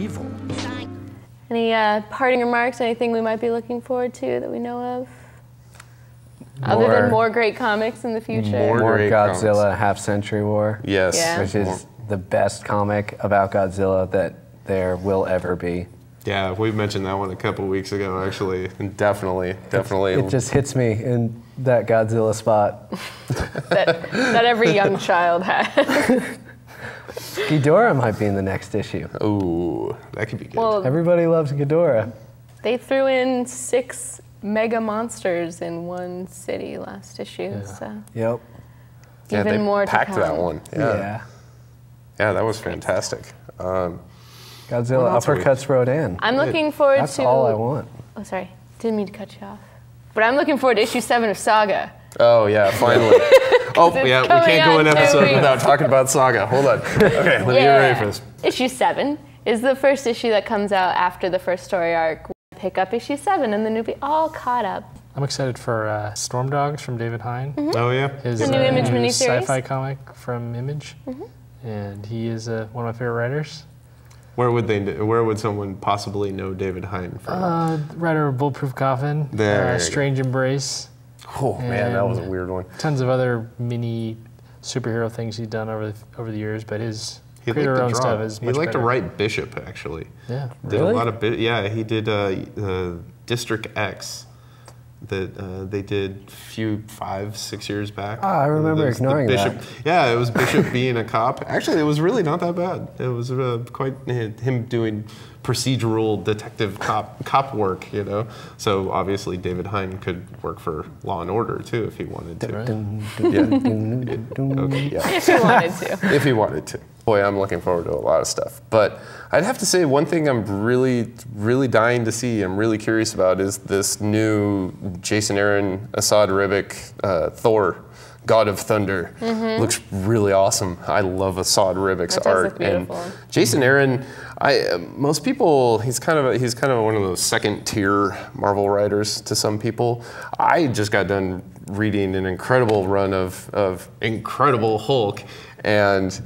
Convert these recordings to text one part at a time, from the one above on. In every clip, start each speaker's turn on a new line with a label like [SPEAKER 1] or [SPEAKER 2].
[SPEAKER 1] Evil.
[SPEAKER 2] Any parting remarks? Anything we might be looking forward to that we know of? Other than more great comics in the future?
[SPEAKER 3] More Godzilla Half-Century War.
[SPEAKER 4] Yes.
[SPEAKER 2] Yeah.
[SPEAKER 3] Which is the best comic about Godzilla that there will ever be.
[SPEAKER 4] Yeah, we mentioned that one a couple weeks ago, actually. And definitely.
[SPEAKER 3] It just hits me in that Godzilla spot.
[SPEAKER 2] that every young child has.
[SPEAKER 3] Ghidorah might be in the next issue.
[SPEAKER 4] Ooh, that could be good.
[SPEAKER 2] Well,
[SPEAKER 3] Everybody loves Ghidorah.
[SPEAKER 2] they threw in 6 mega monsters in one city last issue, so
[SPEAKER 3] Yep.
[SPEAKER 2] even
[SPEAKER 4] they
[SPEAKER 2] more
[SPEAKER 4] packed
[SPEAKER 2] to come.
[SPEAKER 4] that one. Yeah, that was fantastic.
[SPEAKER 3] Godzilla
[SPEAKER 4] What else are we-
[SPEAKER 3] uppercuts Rodan.
[SPEAKER 2] I'm looking forward
[SPEAKER 3] That's
[SPEAKER 2] to...
[SPEAKER 3] all I want.
[SPEAKER 2] Oh, sorry. Didn't mean to cut you off. But I'm looking forward to issue 7 of Saga.
[SPEAKER 4] Oh, yeah, finally. Oh, yeah, we
[SPEAKER 2] coming
[SPEAKER 4] can't go
[SPEAKER 2] on
[SPEAKER 4] an
[SPEAKER 2] 2
[SPEAKER 4] episode
[SPEAKER 2] weeks.
[SPEAKER 4] without talking about Saga. Hold on. Okay, let me get ready for this.
[SPEAKER 2] Issue 7 is the first issue that comes out after the first story arc. We pick up issue 7 and then we'll be all caught up.
[SPEAKER 1] I'm excited for Storm Dogs from David Hine.
[SPEAKER 4] Oh, yeah?
[SPEAKER 1] His
[SPEAKER 2] The new Image
[SPEAKER 1] new
[SPEAKER 2] miniseries.
[SPEAKER 1] sci-fi comic from Image. And he is one of my favorite writers.
[SPEAKER 4] Where would someone possibly know David Hine from?
[SPEAKER 1] Writer of Bulletproof Coffin,
[SPEAKER 4] There you go.
[SPEAKER 1] Strange Embrace,
[SPEAKER 4] Oh, man, that was a weird one.
[SPEAKER 1] tons of other mini superhero things he's done over the years, but his
[SPEAKER 4] He liked
[SPEAKER 1] creator
[SPEAKER 4] to
[SPEAKER 1] own
[SPEAKER 4] draw.
[SPEAKER 1] stuff is
[SPEAKER 4] He
[SPEAKER 1] much
[SPEAKER 4] liked to
[SPEAKER 1] better.
[SPEAKER 4] write Bishop, actually.
[SPEAKER 1] Yeah.
[SPEAKER 4] Did
[SPEAKER 3] Really?
[SPEAKER 4] a lot of he did District X that they did 5-6 years back.
[SPEAKER 3] Ah, I remember
[SPEAKER 4] There's the
[SPEAKER 3] ignoring
[SPEAKER 4] Bishop.
[SPEAKER 3] that.
[SPEAKER 4] Yeah, it was Bishop being a cop. Actually, it was really not that bad. It was quite him doing procedural detective cop work, you know. So obviously David Hine could work for Law and Order too if he wanted to. Okay, yeah.
[SPEAKER 2] If you wanted to.
[SPEAKER 4] If he wanted to. Boy, I'm looking forward to a lot of stuff. But I'd have to say one thing I'm really, really dying to see, I'm really curious about, is this new Jason Aaron, Assad Ribic, Thor, God of Thunder. Looks really awesome. I love Assad Ribic's
[SPEAKER 2] That does
[SPEAKER 4] art.
[SPEAKER 2] look beautiful.
[SPEAKER 4] And Jason Aaron, most people, he's kind of one of those second tier Marvel writers to some people. I just got done reading an incredible run of Incredible Hulk, and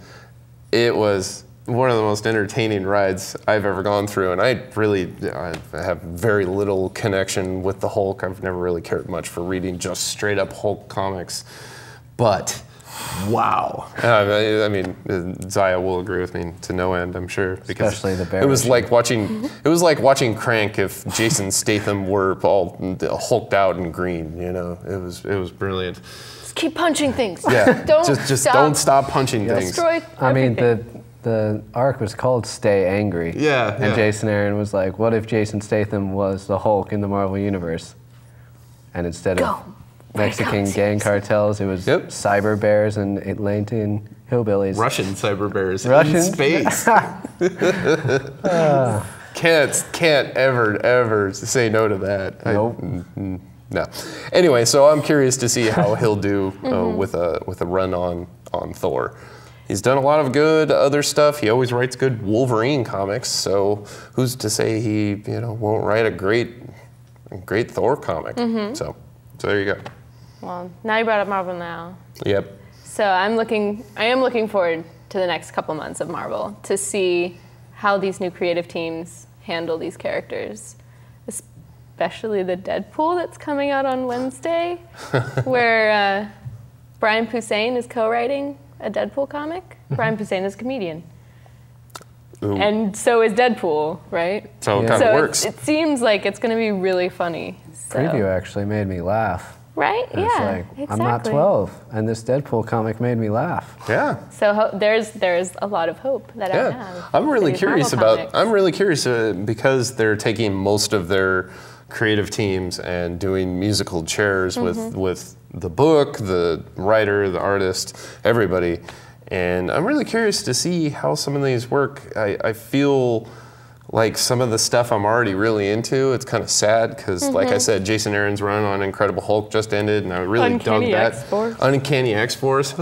[SPEAKER 4] it was one of the most entertaining rides I've ever gone through, and I have very little connection with the Hulk. I've never really cared much for reading just straight up Hulk comics, but wow. I mean, Zaya will agree with me to no end, I'm sure, because
[SPEAKER 3] Especially the bear
[SPEAKER 4] it was
[SPEAKER 3] issue.
[SPEAKER 4] like watching Crank if Jason Statham were all hulked out and green. You know, it was brilliant.
[SPEAKER 2] Just keep punching things.
[SPEAKER 4] Yeah,
[SPEAKER 2] Don't
[SPEAKER 4] just don't stop punching things.
[SPEAKER 2] Destroy
[SPEAKER 3] I mean,
[SPEAKER 2] everything.
[SPEAKER 3] the arc was called Stay Angry.
[SPEAKER 4] Yeah,
[SPEAKER 3] And Jason Aaron was like, what if Jason Statham was the Hulk in the Marvel Universe? And instead of Mexican gang cartels, it was cyber bears and Atlantean hillbillies.
[SPEAKER 4] Russian cyber bears in
[SPEAKER 3] Russians?
[SPEAKER 4] space. Can't ever say no to that.
[SPEAKER 3] Nope.
[SPEAKER 4] No. Anyway, so I'm curious to see how he'll do with a run on Thor. He's done a lot of good other stuff. He always writes good Wolverine comics, so who's to say he won't write a great Thor comic? So there you go.
[SPEAKER 2] Well, now you brought up Marvel now.
[SPEAKER 4] Yep.
[SPEAKER 2] So I am looking forward to the next couple months of Marvel to see how these new creative teams handle these characters, especially the Deadpool that's coming out on Wednesday, where Brian Posehn is co-writing a Deadpool comic. Brian Posehn is a comedian.
[SPEAKER 4] Ooh.
[SPEAKER 2] And so is Deadpool, right?
[SPEAKER 4] So it kind of works.
[SPEAKER 2] It seems like it's going to be really funny. So.
[SPEAKER 3] Preview actually made me laugh.
[SPEAKER 2] Right?
[SPEAKER 3] And it's
[SPEAKER 2] Yeah,
[SPEAKER 3] like,
[SPEAKER 2] exactly.
[SPEAKER 3] I'm not 12, and this Deadpool comic made me laugh.
[SPEAKER 4] Yeah.
[SPEAKER 2] So there's a lot of hope that I have.
[SPEAKER 4] I'm really
[SPEAKER 2] for these
[SPEAKER 4] curious
[SPEAKER 2] Marvel
[SPEAKER 4] about.
[SPEAKER 2] comics.
[SPEAKER 4] I'm really curious because they're taking most of their creative teams and doing musical chairs with the book, the writer, the artist, everybody, and I'm really curious to see how some of these work. I feel like some of the stuff I'm already really into, it's kind of sad because, like I said, Jason Aaron's run on Incredible Hulk just ended, and I really
[SPEAKER 2] Uncanny
[SPEAKER 4] dug that.
[SPEAKER 2] X-Force.
[SPEAKER 4] Uncanny X-Force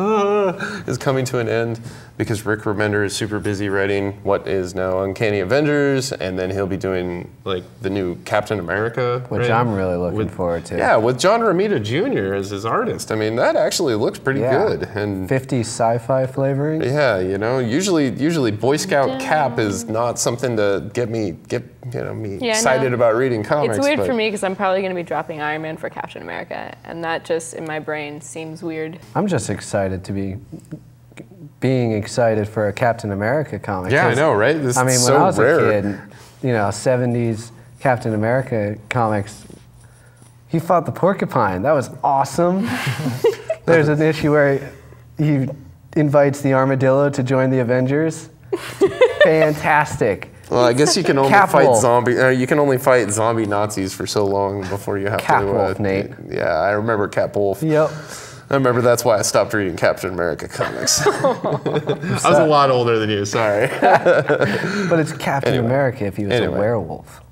[SPEAKER 4] is coming to an end. because Rick Remender is super busy writing what is now Uncanny Avengers, and then he'll be doing like the new Captain America,
[SPEAKER 3] Which
[SPEAKER 4] right?
[SPEAKER 3] I'm really looking forward to.
[SPEAKER 4] Yeah, with John Romita Jr. as his artist. I mean, that actually looks pretty good. And
[SPEAKER 3] 50 sci-fi flavoring.
[SPEAKER 4] yeah, you know, usually Boy Scout Cap is not something to get me excited about reading comics.
[SPEAKER 2] It's weird for me because I'm probably going to be dropping Iron Man for Captain America, and that just in my brain seems weird.
[SPEAKER 3] I'm just excited to being excited for a Captain America comic.
[SPEAKER 4] Yeah, I know, right? This
[SPEAKER 3] I mean,
[SPEAKER 4] is
[SPEAKER 3] when
[SPEAKER 4] so
[SPEAKER 3] I was
[SPEAKER 4] rare.
[SPEAKER 3] a kid, you know, 70s Captain America comics, he fought the porcupine. That was awesome. There's an issue where he invites the armadillo to join the Avengers. Fantastic.
[SPEAKER 4] Well, I guess you can only you can only fight zombie Nazis for so long before you have
[SPEAKER 3] Capwolf, Nate.
[SPEAKER 4] Yeah, I remember Capwolf.
[SPEAKER 3] Yep.
[SPEAKER 4] I remember that's why I stopped reading Captain America comics. I was a lot older than you, sorry.
[SPEAKER 3] But it's Captain America if he was a werewolf.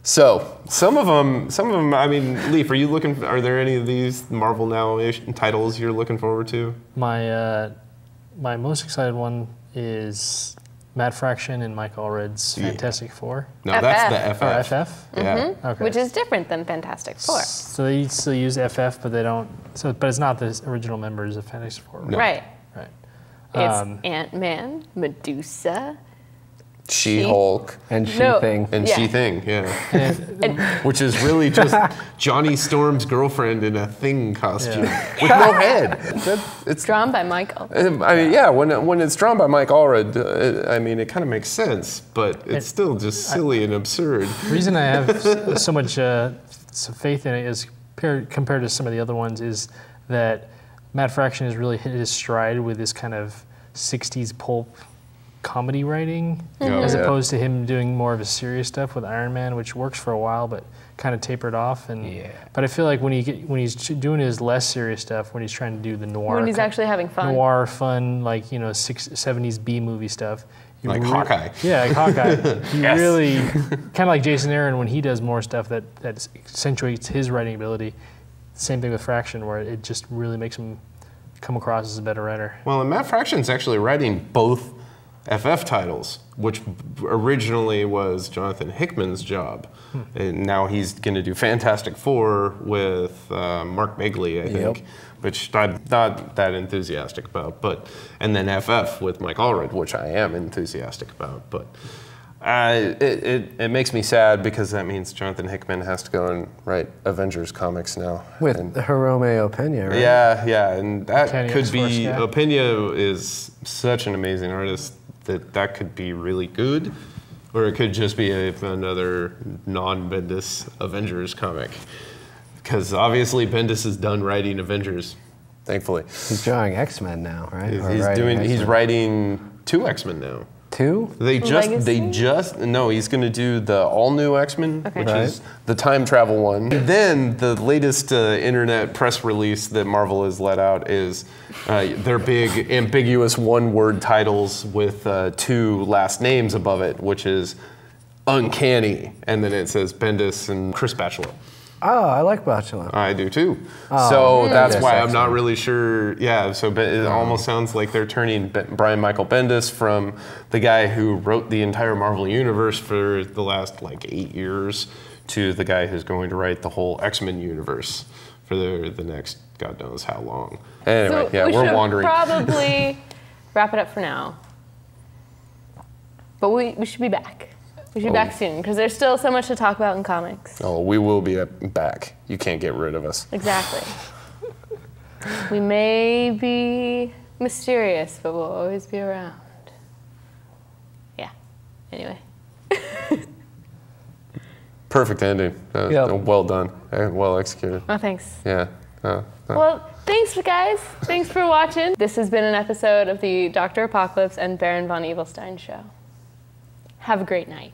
[SPEAKER 4] So, some of them, I mean, Leaf, are there any of these Marvel Now titles you're looking forward to?
[SPEAKER 1] My most excited one is Matt Fraction and Mike Allred's Fantastic Four.
[SPEAKER 4] No, that's the FF.
[SPEAKER 1] Or FF?
[SPEAKER 4] Yeah.
[SPEAKER 1] Okay.
[SPEAKER 2] Which is different than Fantastic Four.
[SPEAKER 1] So they still use FF, but they don't. But it's not the original members of Fantastic Four.
[SPEAKER 4] No.
[SPEAKER 2] Right.
[SPEAKER 1] Right.
[SPEAKER 2] It's Ant-Man, Medusa,
[SPEAKER 4] She-Hulk.
[SPEAKER 3] And She-Thing.
[SPEAKER 4] And She-Thing, yeah. Which is really just Johnny Storm's girlfriend in a thing costume with no head. It's
[SPEAKER 2] drawn by Michael.
[SPEAKER 4] I mean, yeah, when it's drawn by Mike Allred, I mean, it kind of makes sense, but it's still just silly and absurd.
[SPEAKER 1] The reason I have so much faith in it is compared to some of the other ones is that Matt Fraction has really hit his stride with this kind of 60s pulp comedy writing, as opposed to him doing more of his serious stuff with Iron Man, which works for a while, but kind of tapered off. But I feel like when he's doing his less serious stuff, when he's trying to do the noir,
[SPEAKER 2] When he's actually having fun.
[SPEAKER 1] Noir fun, like 70s B movie stuff.
[SPEAKER 4] Like Hawkeye.
[SPEAKER 1] Yeah, like Hawkeye. He really, kind of like Jason Aaron when he does more stuff that accentuates his writing ability. Same thing with Fraction, where it just really makes him come across as a better writer.
[SPEAKER 4] Well, and Matt Fraction's actually writing both FF titles, which originally was Jonathan Hickman's job. And now he's going to do Fantastic Four with Mark Bagley, I think, which I'm not that enthusiastic about. And then FF with Mike Allred, which I am enthusiastic about. But it makes me sad because that means Jonathan Hickman has to go and write Avengers comics now.
[SPEAKER 3] With Jerome Opeña, right?
[SPEAKER 4] Yeah, and that
[SPEAKER 1] Kenny
[SPEAKER 4] could be,
[SPEAKER 1] X-Force guy.
[SPEAKER 4] Opeña is such an amazing artist that could be really good, or it could just be another non-Bendis Avengers comic. Because obviously Bendis is done writing Avengers, thankfully.
[SPEAKER 3] He's drawing X-Men now, right?
[SPEAKER 4] He's writing 2 X-Men now.
[SPEAKER 3] 2?
[SPEAKER 4] He's going to do the all-new X-Men, which is the time travel one. And then the latest internet press release that Marvel has let out is their big ambiguous one-word titles with 2 last names above it, which is Uncanny, and then it says Bendis and Chris Batchelor.
[SPEAKER 3] Oh, I like Bachelor.
[SPEAKER 4] I do too.
[SPEAKER 3] Oh,
[SPEAKER 4] so that's why I'm
[SPEAKER 3] excellent.
[SPEAKER 4] not really sure. Yeah, so it almost sounds like they're turning Brian Michael Bendis from the guy who wrote the entire Marvel Universe for the last 8 years to the guy who's going to write the whole X-Men universe for the next God knows how long. Anyway,
[SPEAKER 2] So we
[SPEAKER 4] we're
[SPEAKER 2] should
[SPEAKER 4] wandering.
[SPEAKER 2] probably wrap it up for now. But we should be back. We should be back soon, because there's still so much to talk about in comics.
[SPEAKER 4] Oh, we will be back. You can't get rid of us.
[SPEAKER 2] Exactly. We may be mysterious, but we'll always be around. Yeah. Anyway.
[SPEAKER 4] Perfect ending. Well done. Well executed.
[SPEAKER 2] Oh, thanks.
[SPEAKER 4] Yeah.
[SPEAKER 2] Well, thanks, guys. Thanks for watching. This has been an episode of the Dr. Apocalypse and Baron von Evilstein show. Have a great night.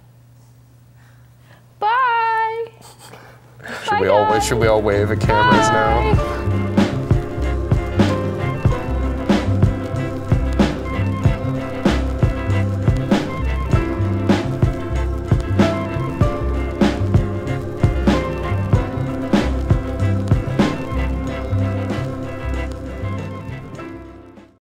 [SPEAKER 2] Bye.
[SPEAKER 4] Should we all wave at cameras now?
[SPEAKER 2] Bye.